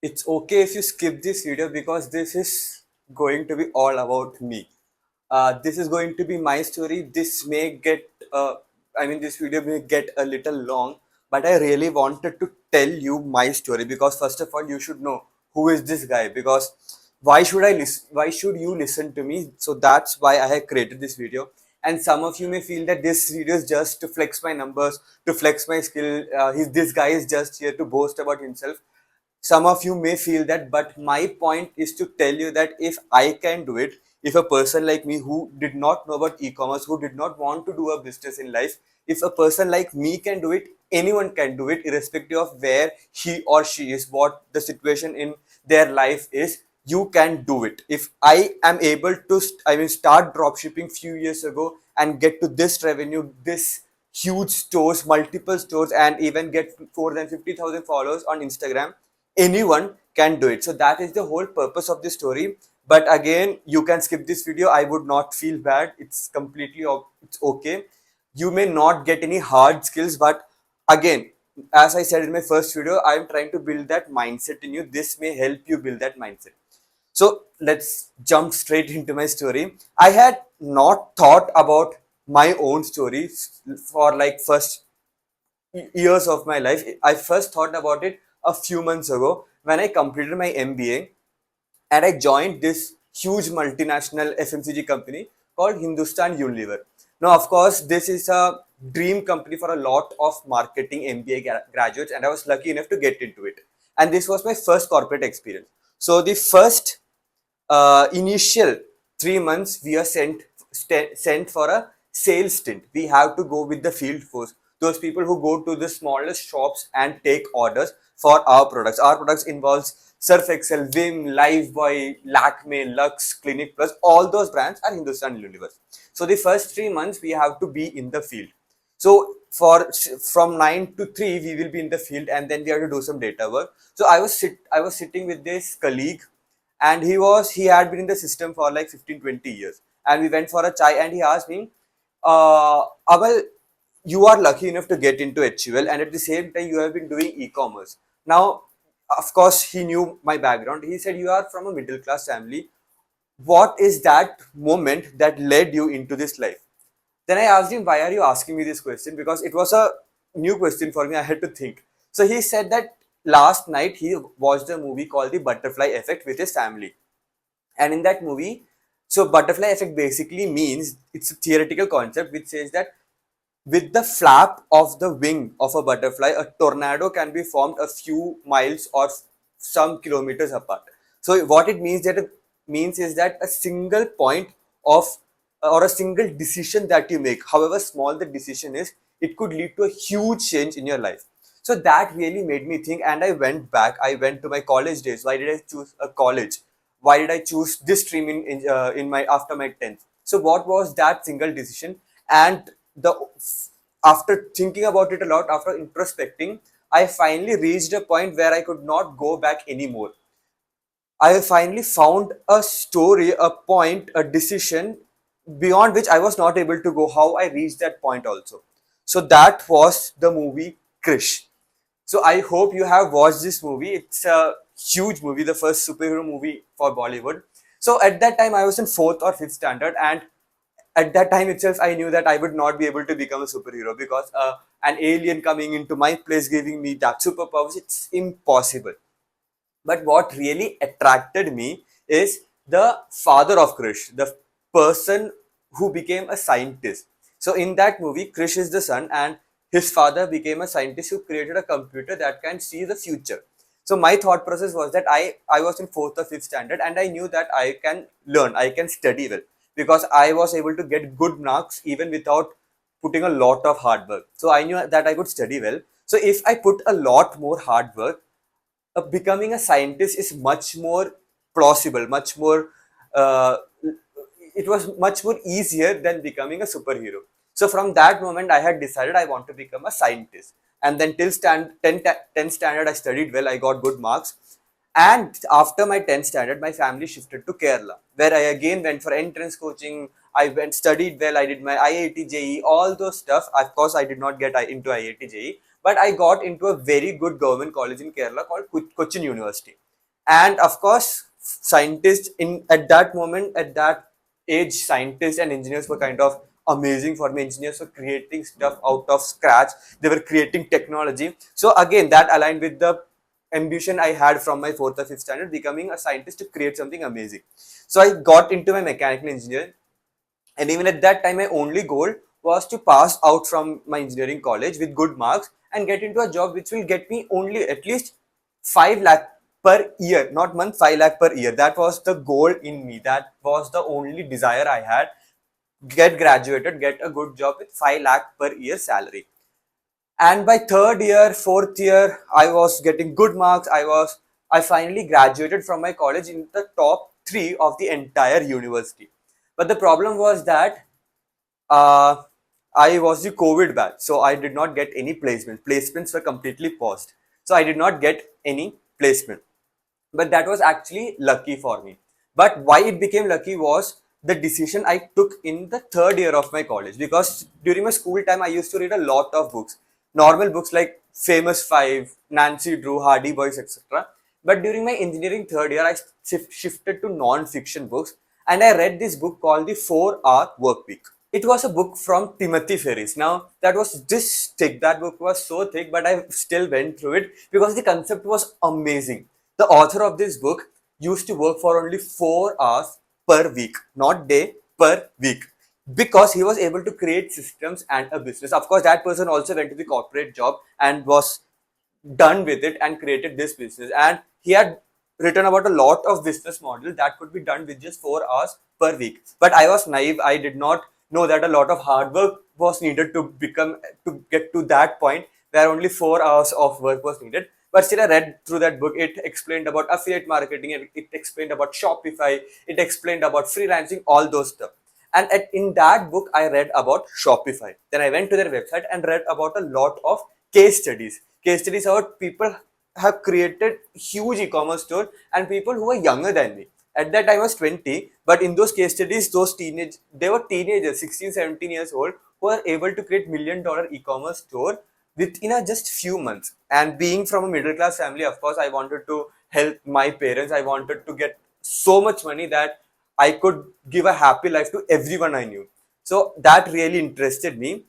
it's okay if you skip this video because this is going to be all about me. This is going to be my story. This may get, this video may get a little long, but I really wanted to tell you my story because first of all, you should know who is this guy. Because why should I listen? Why should you listen to me? So that's why I have created this video. And some of you may feel that this video is just to flex my numbers, to flex my skill. This guy is just here to boast about himself. Some of you may feel that, but my point is to tell you that if I can do it, if a person like me who did not know about e-commerce, who did not want to do a business in life, if a person like me can do it, anyone can do it, irrespective of where he or she is, what the situation in their life is. You can do it. If I am able to start dropshipping few years ago and get to this revenue, this huge stores, multiple stores, and even get more than 50,000 followers on Instagram, anyone can do it. So that is the whole purpose of this story. But again, you can skip this video. I would not feel bad. It's completely it's okay. You may not get any hard skills, but again, as I said in my first video, I'm trying to build that mindset in you. This may help you build that mindset. So let's jump straight into my story. I had not thought about my own story for like first years of my life. I first thought about it a few months ago when I completed my MBA and I joined this huge multinational FMCG company called Hindustan Unilever. Now, of course, this is a dream company for a lot of marketing MBA graduates, and I was lucky enough to get into it. And this was my first corporate experience. So the first initial 3 months we are sent for a sales stint. We have to go with the field force, those people who go to the smallest shops and take orders for our products. Our products involves Surf Excel, Vim, Lifebuoy, Lakme, Lux, Clinic Plus. All those brands are Hindustan Unilever. So the first 3 months we have to be in the field. So for from 9 to 3 we will be in the field, and then we have to do some data work. So I was sitting with this colleague, and he had been in the system for like 15-20 years, and we went for a chai, and he asked me, Amal, you are lucky enough to get into HUL, and at the same time you have been doing e-commerce. Now, of course, he knew my background. He said, you are from a middle class family. What is that moment that led you into this life? Then I asked him, why are you asking me this question? Because it was a new question for me. I had to think. So he said that last night he watched a movie called The Butterfly Effect with his family. And in that movie, so butterfly effect basically means, it's a theoretical concept which says that with the flap of the wing of a butterfly, a tornado can be formed a few miles or some kilometers apart. So what it means is that a single point of or a single decision that you make, however small the decision is, it could lead to a huge change in your life. So that really made me think, and I went back. I went to my college days. Why did I choose a college? Why did I choose this stream in my after my 10th? So what was that single decision? And the after thinking about it a lot, after introspecting, I finally reached a point where I could not go back anymore. I finally found a story, a point, a decision beyond which I was not able to go. How I reached that point also. So that was the movie Krish. So I hope you have watched this movie. It's a huge movie, the first superhero movie for Bollywood. So at that time I was in fourth or fifth standard, and at that time itself I knew that I would not be able to become a superhero because an alien coming into my place giving me that superpowers, it's impossible. But what really attracted me is the father of Krish, the person who became a scientist. So in that movie, Krish is the son, and his father became a scientist who created a computer that can see the future. So my thought process was that I was in fourth or fifth standard, and I knew that I can learn, I can study well, because I was able to get good marks even without putting a lot of hard work. So I knew that I could study well. So if I put a lot more hard work, becoming a scientist is much more plausible, much more, uh, it was much more easier than becoming a superhero. So from that moment, I had decided I want to become a scientist. And then till 10th standard, I studied well, I got good marks. And after my 10th standard, my family shifted to Kerala, where I again went for entrance coaching. I went studied well. I did my IIT JE, all those stuff. Of course, I did not get into IIT JE, but I got into a very good government college in Kerala called Cochin University. And of course, scientists in at that moment, at that age, scientists and engineers were kind of amazing for me. Engineers were creating stuff out of scratch. They were creating technology. So again, that aligned with the ambition I had from my fourth or fifth standard, becoming a scientist to create something amazing. So I got into my mechanical engineering, and even at that time, my only goal was to pass out from my engineering college with good marks and get into a job which will get me only at least 5 lakh per year, not month, 5 lakh per year. That was the goal in me. That was the only desire I had. Get graduated, get a good job with 5 lakh per year salary. And by third year, fourth year, I was getting good marks. I finally graduated from my college in the top three of the entire university. But the problem was that uh, I was the COVID batch, so I did not get any placement. Placements were completely paused, so I did not get any placement. But that was actually lucky for me. But why it became lucky was the decision I took in the third year of my college, because during my school time I used to read a lot of books, normal books like Famous Five, Nancy Drew, Hardy Boys, etc. But during my engineering third year, I shifted to non-fiction books, and I read this book called The 4 Hour Work Week. It was a book from Timothy Ferris. Now, that was this thick. That book was so thick, but I still went through it because the concept was amazing. The author of this book used to work for only 4 hours per week, not day, per week, because he was able to create systems and a business. Of course, that person also went to the corporate job and was done with it and created this business. And he had written about a lot of business models that could be done with just 4 hours per week. But I was naive. I did not know that a lot of hard work was needed to get to that point where only 4 hours of work was needed. But still, I read through that book. It explained about affiliate marketing, and it explained about Shopify, it explained about freelancing, all those stuff. And in that book, I read about Shopify. Then I went to their website and read about a lot of case studies. Case studies about people have created huge e-commerce store, and people who are younger than me. At that time I was 20, but in those case studies, they were teenagers, 16, 17 years old, who are able to create $1 million e-commerce store within a just few months. And being from a middle class family, of course, I wanted to help my parents. I wanted to get so much money that I could give a happy life to everyone I knew. So that really interested me.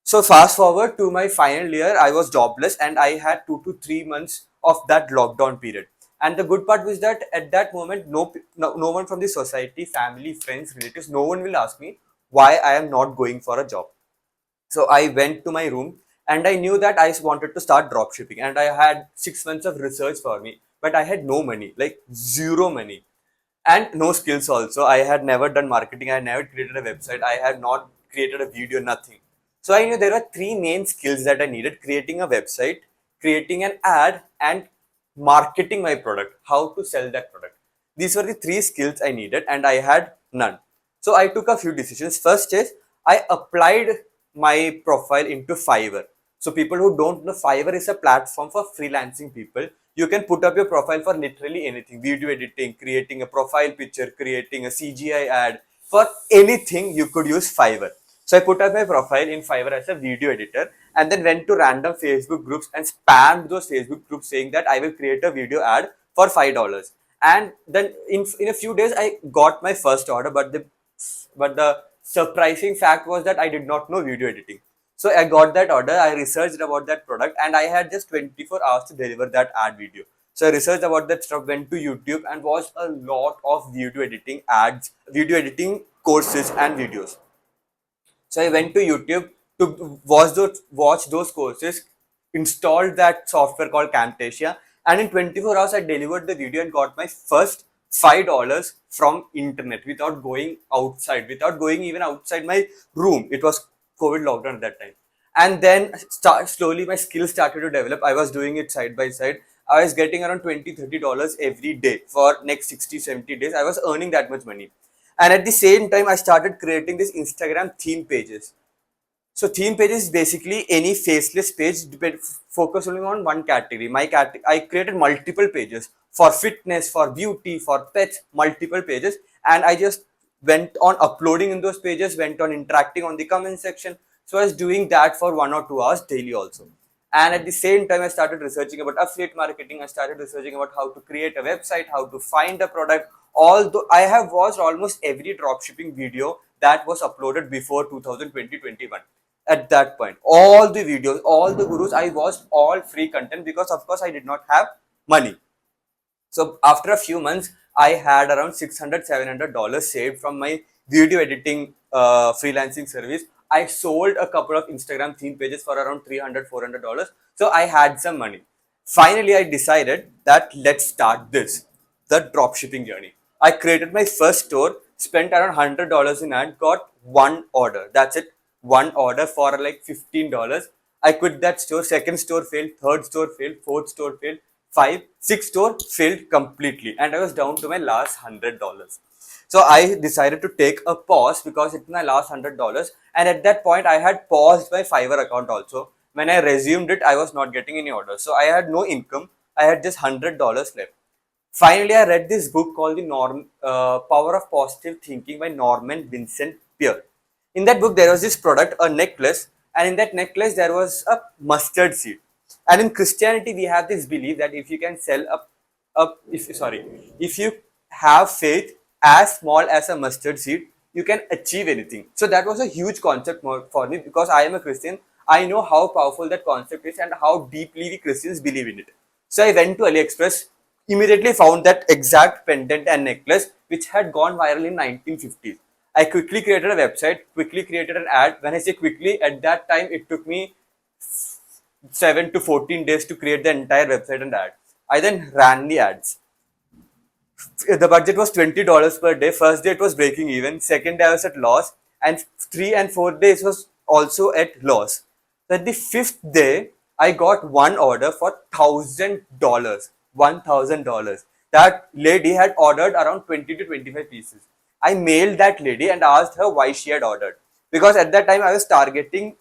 So fast forward to my final year, I was jobless and I had 2 to 3 months of that lockdown period. And the good part was that at that moment, no one from the society, family, friends, relatives, no one will ask me why I am not going for a job. So I went to my room and I knew that I wanted to start dropshipping, and I had 6 months of research for me, but I had no money, like zero money, and no skills also. I had never done marketing. I had never created a website. I had not created a video, nothing. So I knew there were three main skills that I needed: creating a website, creating an ad, and marketing my product, how to sell that product. These were the three skills I needed, and I had none. So I took a few decisions. First is I applied my profile into Fiverr. So people who don't know, Fiverr is a platform for freelancing people. You can put up your profile for literally anything: video editing, creating a profile picture, creating a CGI ad. For anything, you could use Fiverr. So I put up my profile in Fiverr as a video editor, and then went to random Facebook groups and spammed those Facebook groups saying that I will create a video ad for $5. And then in a few days, I got my first order, but the surprising fact was that I did not know video editing. So I got that order, I researched about that product, and I had just 24 hours to deliver that ad video. So I researched about that stuff, went to YouTube and watched a lot of video editing ads, video editing courses and videos. So I went to YouTube to watch those courses, installed that software called Camtasia, and in 24 hours I delivered the video and got my first $5 from internet without going outside, without going even outside my room. It was COVID lockdown at that time. And then slowly my skills started to develop. I was doing it side by side. I was getting around $20-30 every day for next 60-70 days. I was earning that much money. And at the same time, I started creating this Instagram theme pages. So theme pages is basically any faceless page focus only on one category. I created multiple pages for fitness, for beauty, for pets, multiple pages, and I just went on uploading in those pages, went on interacting on the comment section. So I was doing that for 1 or 2 hours daily also. And at the same time, I started researching about affiliate marketing. I started researching about how to create a website, how to find a product. Although I have watched almost every dropshipping video that was uploaded before 2020-21. At that point, all the videos, all the gurus, I watched all free content because, of course, I did not have money. So after a few months, I had around $600-700 saved from my video editing freelancing service. I sold a couple of Instagram theme pages for around $300-400. So I had some money. Finally, I decided that let's start this, the dropshipping journey. I created my first store, spent around $100 in ad, got one order. That's it, one order for like $15. I quit that store. Second store failed, third store failed, fourth store failed, five, six store failed completely, and I was down to my last $100. So I decided to take a pause because it's my last $100, and at that point I had paused my Fiverr account also. When I resumed it, I was not getting any orders, so I had no income. I had just $100 left. Finally, I read this book called The Power of Positive Thinking by Norman Vincent Peale. In that book, there was this product, a necklace, and in that necklace, there was a mustard seed. And in Christianity, we have this belief that if you can sell if you have faith as small as a mustard seed, you can achieve anything. So that was a huge concept for me because I am a Christian. I know how powerful that concept is and how deeply we Christians believe in it. So I went to AliExpress, immediately found that exact pendant and necklace which had gone viral in 1950s. I quickly created a website, quickly created an ad. When I say quickly, at that time it took me 7 to 14 days to create the entire website and ad. I then ran the ads. The budget was $20 per day. First day it was breaking even. Second day I was at loss, and 3 and 4 days was also at loss. At the fifth day, I got one order for $1,000. $1,000. That lady had ordered around 20 to 25 pieces. I mailed that lady and asked her why she had ordered. Because at that time I was targeting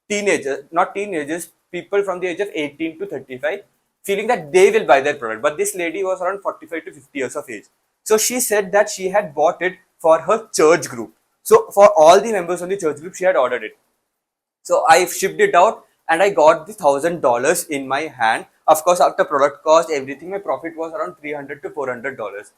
teenagers, not teenagers, people from the age of 18 to 35, feeling that they will buy their product. But this lady was around 45 to 50 years of age. So she said that she had bought it for her church group. So for all the members of the church group, she had ordered it. So I shipped it out and I got the $1,000 in my hand. Of course, after product cost, everything, my profit was around $300 to $400.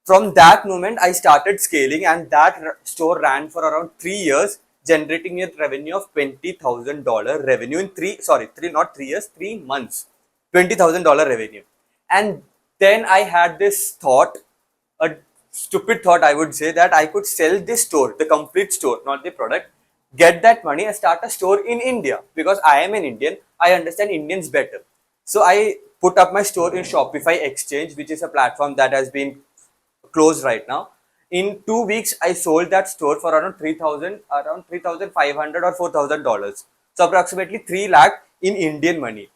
From that moment, I started scaling, and that store ran for around 3 years, generating a revenue of $20,000 revenue in not 3 years, 3 months, $20,000 revenue. And then I had this thought, a stupid thought, I would say, that I could sell this store, the complete store, not the product, get that money and start a store in India because I am an Indian. I understand Indians better. So I put up my store in Shopify Exchange, which is a platform that has been closed right now. In 2 weeks, I sold that store for around 3,000, around 3,500 or $4,000. So approximately 3 lakh in Indian money.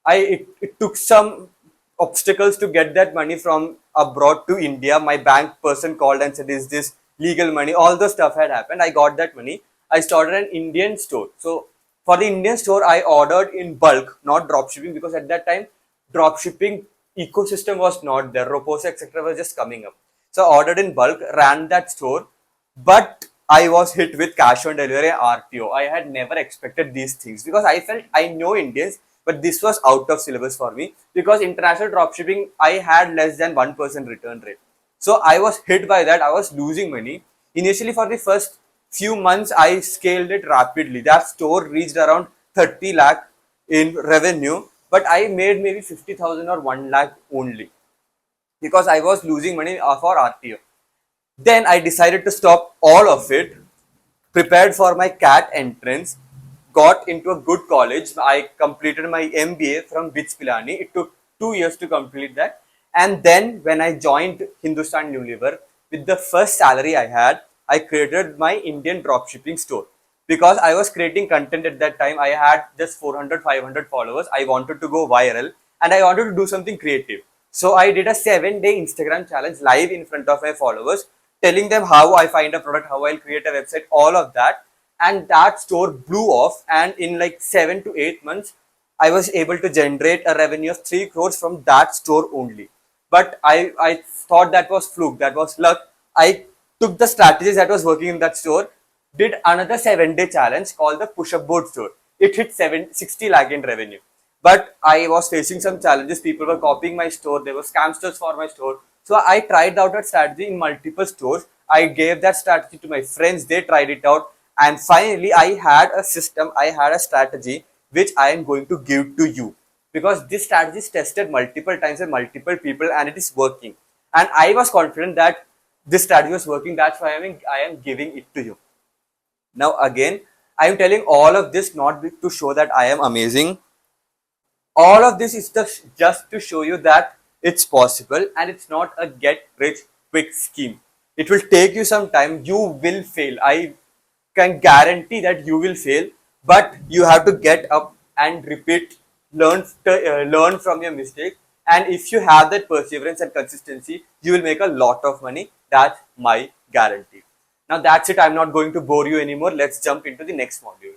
It took some obstacles to get that money from abroad to India. My bank person called and said, "Is this legal money?" All the stuff had happened. I got that money. I started an Indian store. So for the Indian store, I ordered in bulk, not drop shipping, because at that time, drop shipping ecosystem was not there. Roposa, etc. was just coming up. So I ordered in bulk, ran that store, but I was hit with cash on delivery RTO. I had never expected these things because I felt I know Indians, but this was out of syllabus for me because international dropshipping, I had less than 1% return rate. So I was hit by that. I was losing money. Initially, for the first few months, I scaled it rapidly. That store reached around 30 lakh in revenue, but I made maybe 50,000 or 1 lakh only because I was losing money for RTO. Then I decided to stop all of it, prepared for my CAT entrance, got into a good college. I completed my MBA from BITS Pilani. It took 2 years to complete that. And then when I joined Hindustan Unilever, with the first salary I had, I created my Indian dropshipping store. Because I was creating content at that time, I had just 400, 500 followers. I wanted to go viral and I wanted to do something creative. So I did a 7-day Instagram challenge live in front of my followers, telling them how I find a product, how I'll create a website, all of that. And that store blew off. And in like 7 to 8 months, I was able to generate a revenue of 3 crores from that store only. But I thought that was fluke, that was luck. I took the strategies that was working in that store, did another 7-day challenge called the push-up board store. It hit 60 lakh in revenue. but I was facing some challenges. People were copying my store. There were scamsters for my store. So I tried out that strategy in multiple stores. I gave that strategy to my friends. They tried it out. And finally, I had a system, I had a strategy which I am going to give to you. Because this strategy is tested multiple times by multiple people and it is working. And I was confident that this strategy was working. That's why I am giving it to you. Now, again, I am telling all of this not to show that I am amazing. All of this is just to show you that it's possible and it's not a get rich quick scheme. It will take you some time. You will fail. I can guarantee that you will fail, but you have to get up and repeat, learn from your mistake. And if you have that perseverance and consistency, you will make a lot of money. That's my guarantee. Now that's it. I'm not going to bore you anymore. Let's jump into the next module.